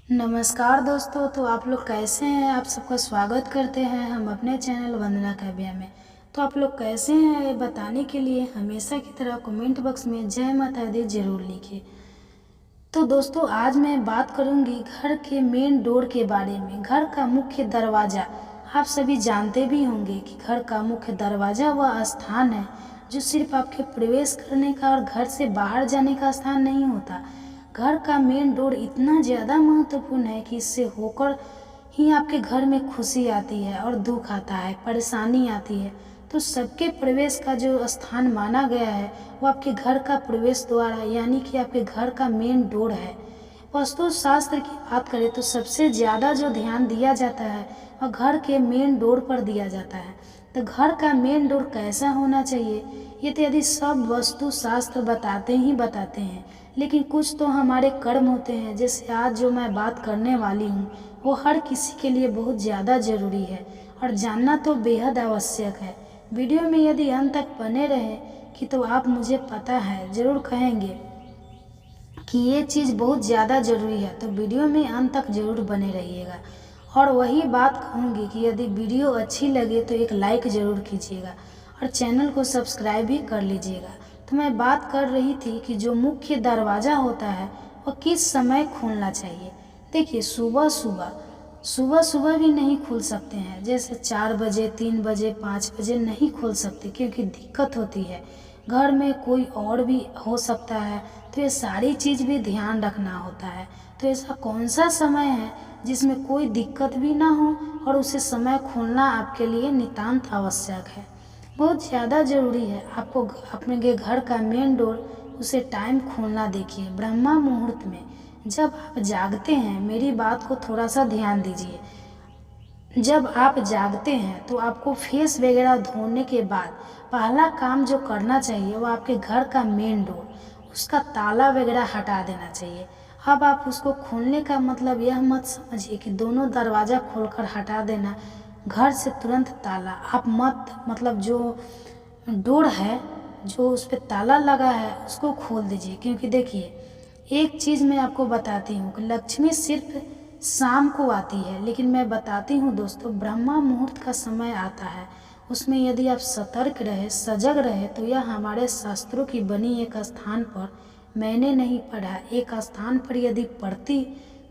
नमस्कार दोस्तों। तो आप लोग कैसे हैं? आप सबका स्वागत करते हैं हम अपने चैनल वंदना काव्या में। तो आप लोग कैसे हैं ये बताने के लिए हमेशा की तरह कमेंट बॉक्स में जय माता दी जरूर लिखिए। तो दोस्तों आज मैं बात करूंगी घर के मेन डोर के बारे में। घर का मुख्य दरवाज़ा आप सभी जानते भी होंगे कि घर का मुख्य दरवाज़ा वह स्थान है जो सिर्फ आपके प्रवेश करने का और घर से बाहर जाने का स्थान नहीं होता। घर का मेन डोर इतना ज़्यादा महत्वपूर्ण है कि इससे होकर ही आपके घर में खुशी आती है और दुख आता है, परेशानी आती है। तो सबके प्रवेश का जो स्थान माना गया है वो आपके घर का प्रवेश द्वार है, यानी कि आपके घर का मेन डोर है। वास्तु शास्त्र की बात करें तो सबसे ज़्यादा जो ध्यान दिया जाता है वह घर के मेन डोर पर दिया जाता है। तो घर का मेन डोर कैसा होना चाहिए ये तो यदि सब वास्तु शास्त्र बताते ही बताते हैं, लेकिन कुछ तो हमारे कर्म होते हैं। जैसे आज जो मैं बात करने वाली हूँ वो हर किसी के लिए बहुत ज़्यादा ज़रूरी है और जानना तो बेहद आवश्यक है। वीडियो में यदि अंत तक बने रहे कि तो आप मुझे पता है ज़रूर कहेंगे कि ये चीज़ बहुत ज़्यादा ज़रूरी है, तो वीडियो में अंत तक ज़रूर बने रहिएगा। और वही बात कहूँगी कि यदि वीडियो अच्छी लगे तो एक लाइक ज़रूर कीजिएगा और चैनल को सब्सक्राइब भी कर लीजिएगा। तो मैं बात कर रही थी कि जो मुख्य दरवाज़ा होता है वह किस समय खोलना चाहिए। देखिए सुबह सुबह भी नहीं खुल सकते हैं, जैसे 4 बजे, 3 बजे, 5 बजे नहीं खुल सकते क्योंकि दिक्कत होती है। घर में कोई और भी हो सकता है, तो ये सारी चीज़ भी ध्यान रखना होता है। तो ऐसा कौन सा समय है जिसमें कोई दिक्कत भी ना हो और उसे समय खोलना आपके लिए नितांत आवश्यक है, बहुत ज़्यादा ज़रूरी है। आपको अपने घर का मेन डोर उसे टाइम खोलना। देखिए ब्रह्मा मुहूर्त में जब आप जागते हैं, मेरी बात को थोड़ा सा ध्यान दीजिए। जब आप जागते हैं तो आपको फेस वगैरह धोने के बाद पहला काम जो करना चाहिए वो आपके घर का मेन डोर, उसका ताला वगैरह हटा देना चाहिए। अब आप उसको खोलने का मतलब यह मत समझिए कि दोनों दरवाज़ा खोलकर हटा देना, घर से तुरंत ताला आप मत, मतलब जो डोर है जो उस पर ताला लगा है उसको खोल दीजिए। क्योंकि देखिए एक चीज़ मैं आपको बताती हूँ कि लक्ष्मी सिर्फ शाम को आती है, लेकिन मैं बताती हूँ दोस्तों ब्रह्मा मुहूर्त का समय आता है, उसमें यदि आप सतर्क रहे, सजग रहे तो यह हमारे शास्त्रों की बनी एक स्थान पर, मैंने नहीं पढ़ा, एक स्थान पर यदि पढ़ती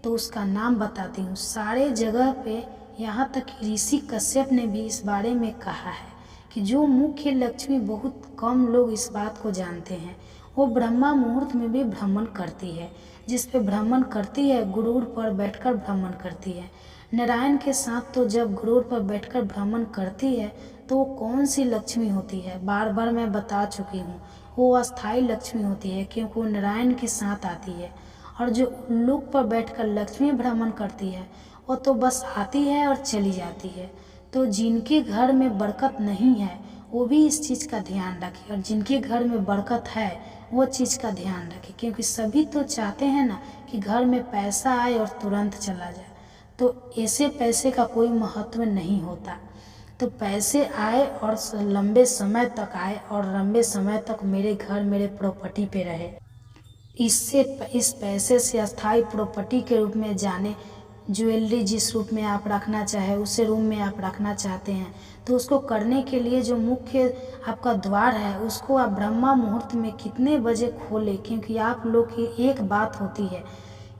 तो उसका नाम बताती हूँ। सारे जगह पे यहाँ तक कि ऋषि कश्यप ने भी इस बारे में कहा है कि जो मुख्य लक्ष्मी, बहुत कम लोग इस बात को जानते हैं, वो ब्रह्मा मुहूर्त में भी भ्रमण करती है। जिस पे भ्रमण करती है गुरूर पर बैठकर भ्रमण करती है। नारायण के साथ तो जब गुरूर पर बैठकर भ्रमण करती है तो वो कौन सी लक्ष्मी होती है, बार बार मैं बता चुकी हूँ, वो अस्थाई लक्ष्मी होती है क्योंकि वो नारायण के साथ आती है। और जो उल्लूक पर बैठकर लक्ष्मी भ्रमण करती है वो तो बस आती है और चली जाती है। तो जिनके घर में बरकत नहीं है वो भी इस चीज़ का ध्यान रखें, और जिनके घर में बरकत है वो चीज़ का ध्यान रखें, क्योंकि सभी तो चाहते हैं ना कि घर में पैसा आए और तुरंत चला जाए। तो ऐसे पैसे का कोई महत्व नहीं होता। तो पैसे आए और लंबे समय तक आए और लंबे समय तक मेरे घर, मेरे प्रॉपर्टी पे रहे। इस पैसे से अस्थाई प्रॉपर्टी के रूप में जाने, ज्वेलरी जिस रूप में आप रखना चाहे उसे रूम में आप रखना चाहते हैं, तो उसको करने के लिए जो मुख्य आपका द्वार है उसको आप ब्रह्मा मुहूर्त में कितने बजे खोलें। क्योंकि आप लोग की एक बात होती है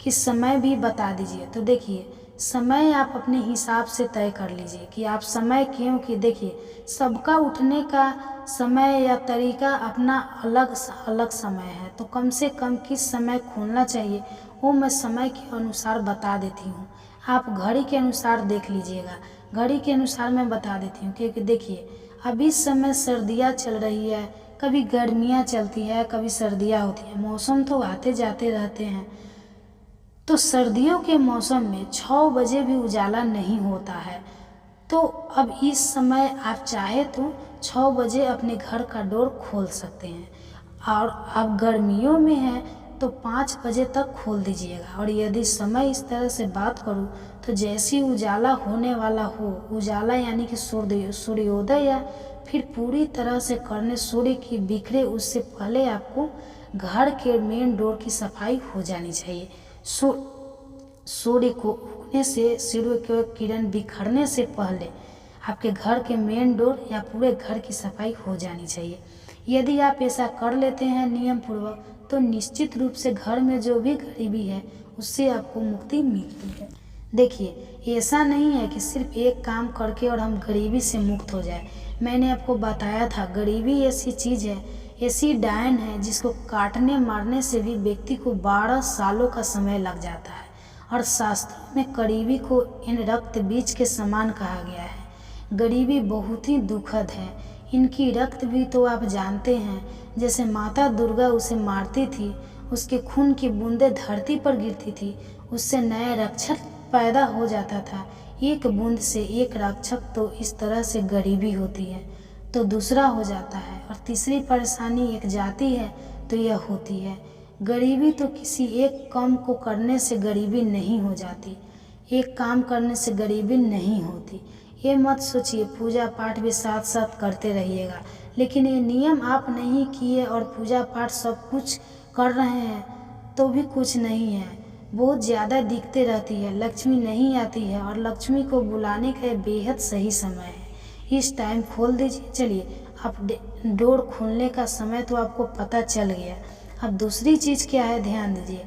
कि समय भी बता दीजिए। तो देखिए समय आप अपने हिसाब से तय कर लीजिए कि आप समय, क्योंकि देखिए सबका उठने का समय या तरीका अपना अलग अलग समय है, तो कम से कम किस समय खोलना चाहिए वो मैं समय के अनुसार बता देती हूँ। आप घड़ी के अनुसार देख लीजिएगा, घड़ी के अनुसार मैं बता देती हूँ। क्योंकि देखिए अभी इस समय सर्दियाँ चल रही है, कभी गर्मियाँ चलती है, कभी सर्दियाँ होती है, मौसम तो आते जाते रहते हैं। तो सर्दियों के मौसम में 6 बजे भी उजाला नहीं होता है। तो अब इस समय आप चाहे तो 6 बजे अपने घर का डोर खोल सकते हैं, और अब गर्मियों में है तो 5 बजे तक खोल दीजिएगा। और यदि समय इस तरह से बात करूँ तो जैसी उजाला होने वाला हो, उजाला यानी कि सूर्योदय या फिर पूरी तरह से करने सूर्य की बिखरे उससे पहले आपको घर के मेन डोर की सफाई हो जानी चाहिए। सूर्य को उगने से, सूर्य के किरण बिखरने से पहले आपके घर के मेन डोर या पूरे घर की सफाई हो जानी चाहिए। यदि आप ऐसा कर लेते हैं नियम पूर्वक तो निश्चित रूप से घर में जो भी गरीबी है उससे आपको मुक्ति मिलती है। देखिए, ऐसा नहीं है कि सिर्फ एक काम करके और हम गरीबी से मुक्त हो जाए। मैंने आपको बताया था, गरीबी ऐसी चीज़ है, ऐसी डायन है जिसको काटने मारने से भी व्यक्ति को 12 सालों का समय लग जाता है। और शास्त्रों में गरीबी को इन रक्त बीज के समान कहा गया है। गरीबी बहुत ही दुखद है। इनकी रक्त भी तो आप जानते हैं, जैसे माता दुर्गा उसे मारती थी, उसके खून की बूंदें धरती पर गिरती थी, उससे नया रक्षक पैदा हो जाता था। एक बूंद से एक रक्षक, तो इस तरह से गरीबी होती है। तो दूसरा हो जाता है। और तीसरी परेशानी एक जाति है तो यह होती है। गरीबी तो किसी एक काम को करने से गरीबी नहीं हो जाती, एक काम करने से गरीबी नहीं होती। ये मत सोचिए पूजा पाठ भी साथ साथ करते रहिएगा, लेकिन ये नियम आप नहीं किए और पूजा पाठ सब कुछ कर रहे हैं तो भी कुछ नहीं है, बहुत ज़्यादा दिखते रहती है, लक्ष्मी नहीं आती है। और लक्ष्मी को बुलाने का बेहद सही समय है, इस टाइम खोल दीजिए। चलिए, अब डोर खोलने का समय तो आपको पता चल गया। अब दूसरी चीज़ क्या है, ध्यान दीजिए।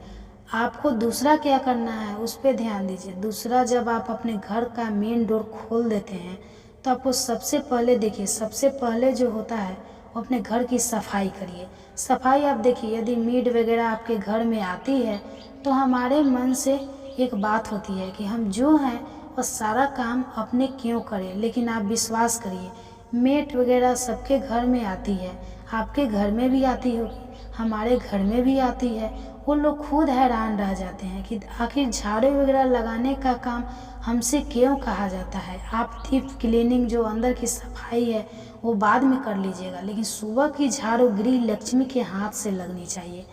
आपको दूसरा क्या करना है उस पर ध्यान दीजिए। दूसरा, जब आप अपने घर का मेन डोर खोल देते हैं तो आपको सबसे पहले देखिए, सबसे पहले जो होता है वो अपने घर की सफाई करिए। सफाई आप देखिए, यदि मेड वगैरह आपके घर में आती है तो हमारे मन से एक बात होती है कि हम जो हैं वो सारा काम अपने क्यों करें, लेकिन आप विश्वास करिए, मेड वगैरह सबके घर में आती है, आपके घर में भी आती होगी, हमारे घर में भी आती है। वो लोग खुद हैरान रह जाते हैं कि आखिर झाड़ू वगैरह लगाने का काम हमसे क्यों कहा जाता है। आप डीप क्लीनिंग, जो अंदर की सफाई है, वो बाद में कर लीजिएगा, लेकिन सुबह की झाड़ू गृह लक्ष्मी के हाथ से लगनी चाहिए।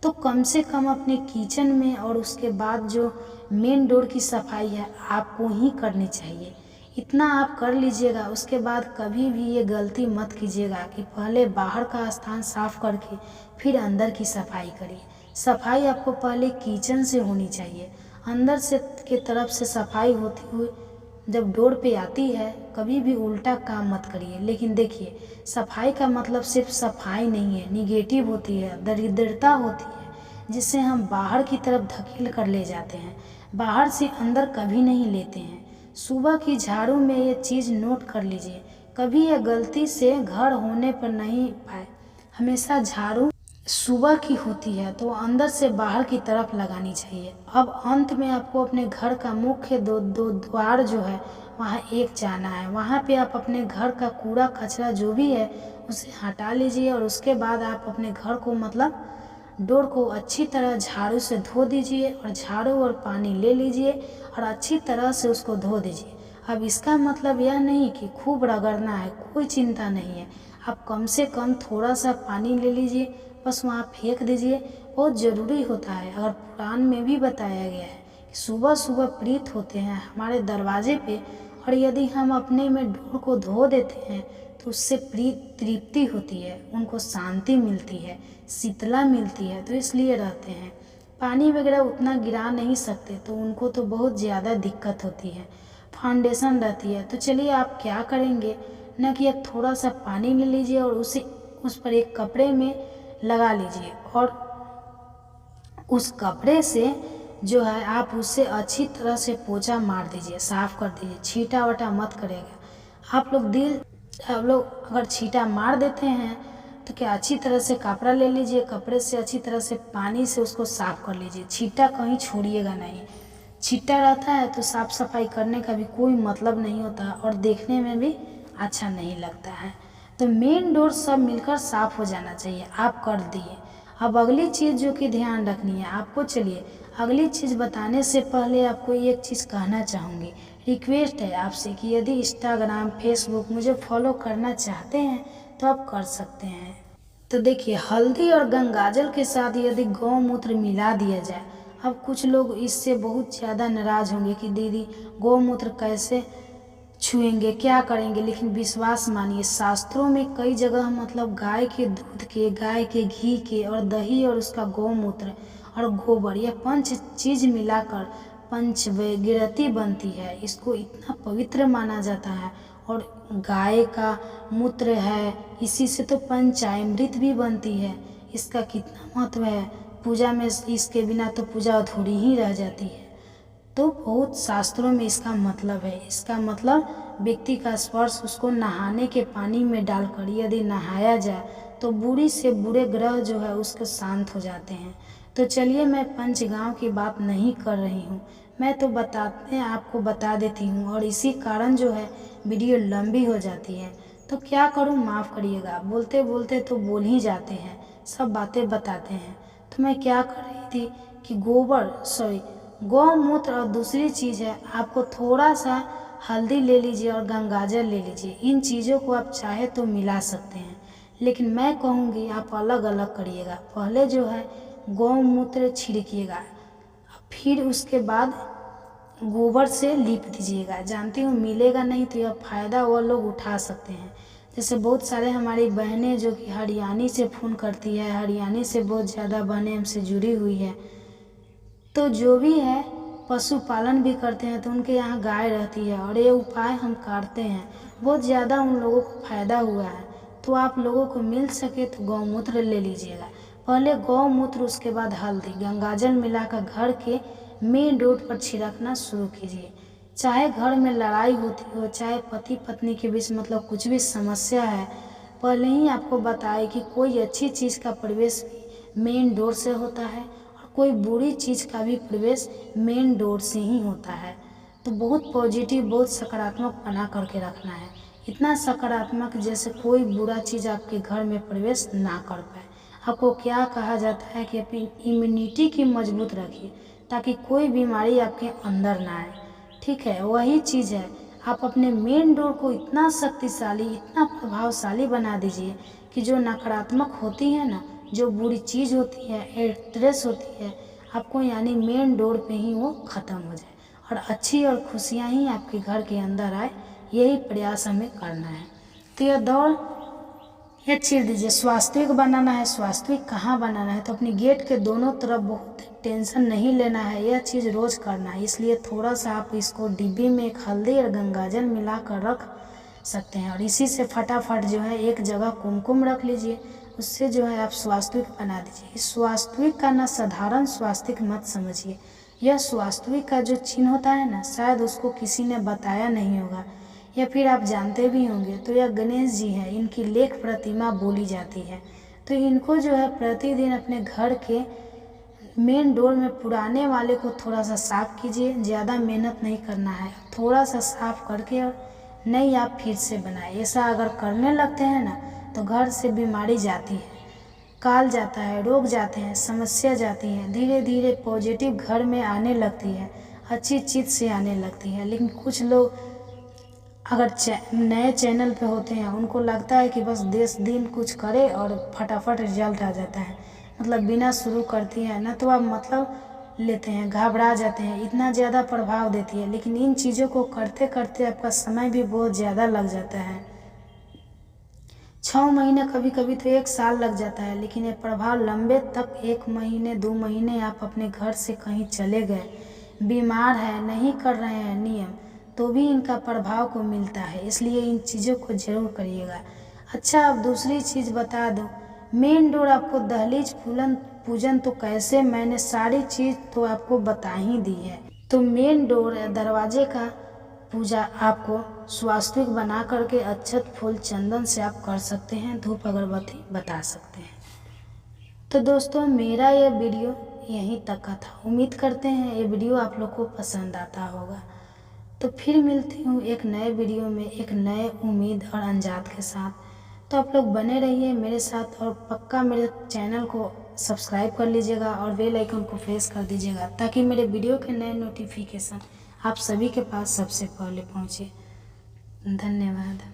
तो कम से कम अपने किचन में और उसके बाद जो मेन डोर की सफाई है आपको ही करनी चाहिए। इतना आप कर लीजिएगा, उसके बाद कभी भी ये गलती मत कीजिएगा कि पहले बाहर का स्थान साफ करके फिर अंदर की सफाई करिए। सफाई आपको पहले किचन से होनी चाहिए, अंदर से के तरफ से सफाई होती हुई जब डोर पे आती है, कभी भी उल्टा काम मत करिए। लेकिन देखिए, सफाई का मतलब सिर्फ सफाई नहीं है, निगेटिव होती है, दरिद्रता होती है, जिससे हम बाहर की तरफ धकेल कर ले जाते हैं, बाहर से अंदर कभी नहीं लेते हैं। सुबह की झाड़ू में ये चीज़ नोट कर लीजिए, कभी यह गलती से घर होने पर नहीं पाए। हमेशा झाड़ू सुबह की होती है तो अंदर से बाहर की तरफ लगानी चाहिए। अब अंत में आपको अपने घर का मुख्य दो द्वार जो है वहाँ एक जाना है। वहाँ पे आप अपने घर का कूड़ा कचरा जो भी है उसे हटा लीजिए और उसके बाद आप अपने घर को, मतलब डोर को अच्छी तरह झाड़ू से धो दीजिए और झाड़ू और पानी ले लीजिए और अच्छी तरह से उसको धो दीजिए। अब इसका मतलब यह नहीं कि खूब रगड़ना है, कोई चिंता नहीं है। आप कम से कम थोड़ा सा पानी ले लीजिए, बस वहाँ फेंक दीजिए, बहुत ज़रूरी होता है। अगर पुराण में भी बताया गया है कि सुबह सुबह प्रीत होते हैं हमारे दरवाजे पे, और यदि हम अपने में डोर को धो देते हैं तो उससे तृप्ति होती है, उनको शांति मिलती है, शीतला मिलती है, तो इसलिए रहते हैं। पानी वगैरह उतना गिरा नहीं सकते तो उनको तो बहुत ज़्यादा दिक्कत होती है, फाउंडेशन रहती है। तो चलिए, आप क्या करेंगे ना कि आप थोड़ा सा पानी ले लीजिए और उसे उस पर एक कपड़े में लगा लीजिए और उस कपड़े से जो है आप उससे अच्छी तरह से पोछा मार दीजिए, साफ़ कर दीजिए, छींटा वटा मत करेगा। आप लोग अगर छींटा मार देते हैं तो क्या, अच्छी तरह से कपड़ा ले लीजिए, कपड़े से अच्छी तरह से पानी से उसको साफ़ कर लीजिए, छींटा कहीं छोड़िएगा नहीं। छींटा रहता है तो साफ़ सफाई करने का भी कोई मतलब नहीं होता और देखने में भी अच्छा नहीं लगता है। तो मेन डोर सब मिलकर साफ़ हो जाना चाहिए, आप कर दिए। अब अगली चीज़ जो कि ध्यान रखनी है आपको, चलिए अगली चीज़ बताने से पहले आपको एक चीज़ कहना चाहूँगी। रिक्वेस्ट है आपसे कि यदि इंस्टाग्राम, फेसबुक मुझे फॉलो करना चाहते हैं तो आप कर सकते हैं। तो देखिए, हल्दी और गंगाजल के साथ यदि गौमूत्र मिला दिया जाए, अब कुछ लोग इससे बहुत ज़्यादा नाराज़ होंगे कि दीदी गौमूत्र कैसे छुएंगे, क्या करेंगे, लेकिन विश्वास मानिए, शास्त्रों में कई जगह, मतलब गाय के दूध के, गाय के घी के और दही और उसका गौमूत्र और गोबर, यह 5 चीज़ मिलाकर पंचगव्यति बनती है, इसको इतना पवित्र माना जाता है। और गाय का मूत्र है, इसी से तो पंचामृत भी बनती है। इसका कितना महत्व है, पूजा में इसके बिना तो पूजा अधूरी ही रह जाती है। तो बहुत शास्त्रों में इसका मतलब है। इसका मतलब व्यक्ति का स्पर्श, उसको नहाने के पानी में डालकर यदि नहाया जाए तो बुरी से बुरे ग्रह जो है उसके शांत हो जाते हैं। तो चलिए, मैं पंचगांव की बात नहीं कर रही हूँ, मैं तो आपको बता देती हूँ, और इसी कारण जो है वीडियो लंबी हो जाती है। तो क्या करूँ, माफ़ करिएगा, बोलते बोलते तो बोल ही जाते हैं, सब बातें बताते हैं। तो मैं क्या कर रही थी कि गौमूत्र और दूसरी चीज़ है, आपको थोड़ा सा हल्दी ले लीजिए और गंगाजल ले लीजिए। इन चीज़ों को आप चाहे तो मिला सकते हैं, लेकिन मैं कहूँगी आप अलग अलग करिएगा। पहले जो है गौमूत्र छिड़किएगा, फिर उसके बाद गोबर से लीप दीजिएगा। जानती हूँ मिलेगा नहीं, तो यह फ़ायदा वो लोग उठा सकते हैं। जैसे बहुत सारे हमारी बहनें जो कि हरियाणा से फ़ोन करती है, हरियाणा से बहुत ज़्यादा बहनें हमसे जुड़ी हुई है, तो जो भी है पशुपालन भी करते हैं, तो उनके यहाँ गाय रहती है और ये उपाय हम करते हैं, बहुत ज़्यादा उन लोगों को फ़ायदा हुआ है। तो आप लोगों को मिल सके तो गौमूत्र ले लीजिएगा। पहले गौमूत्र, उसके बाद हल्दी, गंगाजल मिलाकर घर के मेन रोड पर छिड़कना शुरू कीजिए। चाहे घर में लड़ाई होती हो, चाहे पति पत्नी के बीच मतलब कुछ भी समस्या है, पहले ही आपको बताए कि कोई अच्छी चीज़ का प्रवेश भी मेन डोर से होता है और कोई बुरी चीज़ का भी प्रवेश मेन डोर से ही होता है। तो बहुत पॉजिटिव, बहुत सकारात्मक बना करके रखना है, इतना सकारात्मक जैसे कोई बुरा चीज़ आपके घर में प्रवेश ना कर पाए। आपको क्या कहा जाता है कि अपनी इम्यूनिटी की मजबूत रखिए, ताकि कोई बीमारी आपके अंदर ना आए। ठीक है, वही चीज़ है, आप अपने मेन डोर को इतना शक्तिशाली, इतना प्रभावशाली बना दीजिए कि जो नकारात्मक होती है ना, जो बुरी चीज़ होती है, एड्रेस होती है, आपको यानी मेन डोर पे ही वो ख़त्म हो जाए और अच्छी और खुशियाँ ही आपके घर के अंदर आए। यही प्रयास हमें करना है। तो यह चीर दीजिए। स्वास्थ्यिक बनाना है, स्वास्थ्यिक कहाँ बनाना है, तो अपनी गेट के दोनों तरफ बहुत टेंशन नहीं लेना है, यह चीज़ रोज़ करना है। इसलिए थोड़ा सा आप इसको डिब्बी में एक हल्दी और गंगाजल मिला कर रख सकते हैं, और इसी से फटाफट जो है एक जगह कुमकुम रख लीजिए, उससे जो है आप स्वास्थ्यिक बना दीजिए। इस स्वास्थ्यिक का ना साधारण स्वास्थ्यिक मत समझिए, यह स्वास्थ्यिक का जो चिन्ह होता है ना, शायद उसको किसी ने बताया नहीं होगा, या फिर आप जानते भी होंगे। तो यह गणेश जी हैं, इनकी लेख प्रतिमा बोली जाती है। तो इनको जो है प्रतिदिन अपने घर के मेन डोर में पुराने वाले को थोड़ा सा साफ़ कीजिए, ज़्यादा मेहनत नहीं करना है, थोड़ा सा साफ़ करके और नई आप फिर से बनाए। ऐसा अगर करने लगते हैं ना, तो घर से बीमारी जाती है, काल जाता है, रोग जाते हैं, समस्या जाती है, धीरे धीरे पॉजिटिव घर में आने लगती है, अच्छी चीज़ से आने लगती है। लेकिन कुछ लोग अगर नए चैनल पे होते हैं, उनको लगता है कि बस 10 दिन कुछ करे और फटाफट रिजल्ट आ जाता है, मतलब बिना शुरू करती है ना तो आप मतलब लेते हैं, घबरा जाते हैं, इतना ज़्यादा प्रभाव देती है। लेकिन इन चीज़ों को करते करते आपका समय भी बहुत ज़्यादा लग जाता है, 6 महीने, कभी कभी तो 1 साल लग जाता है। लेकिन ये प्रभाव लंबे तक 1 महीने 2 महीने आप अपने घर से कहीं चले गए, बीमार है, नहीं कर रहे हैं नियम, तो भी इनका प्रभाव को मिलता है। इसलिए इन चीज़ों को ज़रूर करिएगा। अच्छा, अब दूसरी चीज़ बता दूँ, मेन डोर आपको दहलीज पूजन तो कैसे, मैंने सारी चीज़ तो आपको बता ही दी है। तो मेन डोर या दरवाजे का पूजा आपको स्वास्थ्यिक बना करके अक्षत फूल चंदन से आप कर सकते हैं, धूप अगरबत्ती बता सकते हैं। तो दोस्तों, मेरा ये वीडियो यहीं तक का था। उम्मीद करते हैं ये वीडियो आप लोग को पसंद आता होगा। तो फिर मिलती हूँ एक नए वीडियो में, एक नए उम्मीद और अंजात के साथ। तो आप लोग बने रहिए मेरे साथ, और पक्का मेरे चैनल को सब्सक्राइब कर लीजिएगा और बेल आइकन को प्रेस कर दीजिएगा, ताकि मेरे वीडियो के नए नोटिफिकेशन आप सभी के पास सबसे पहले पहुँचे। धन्यवाद।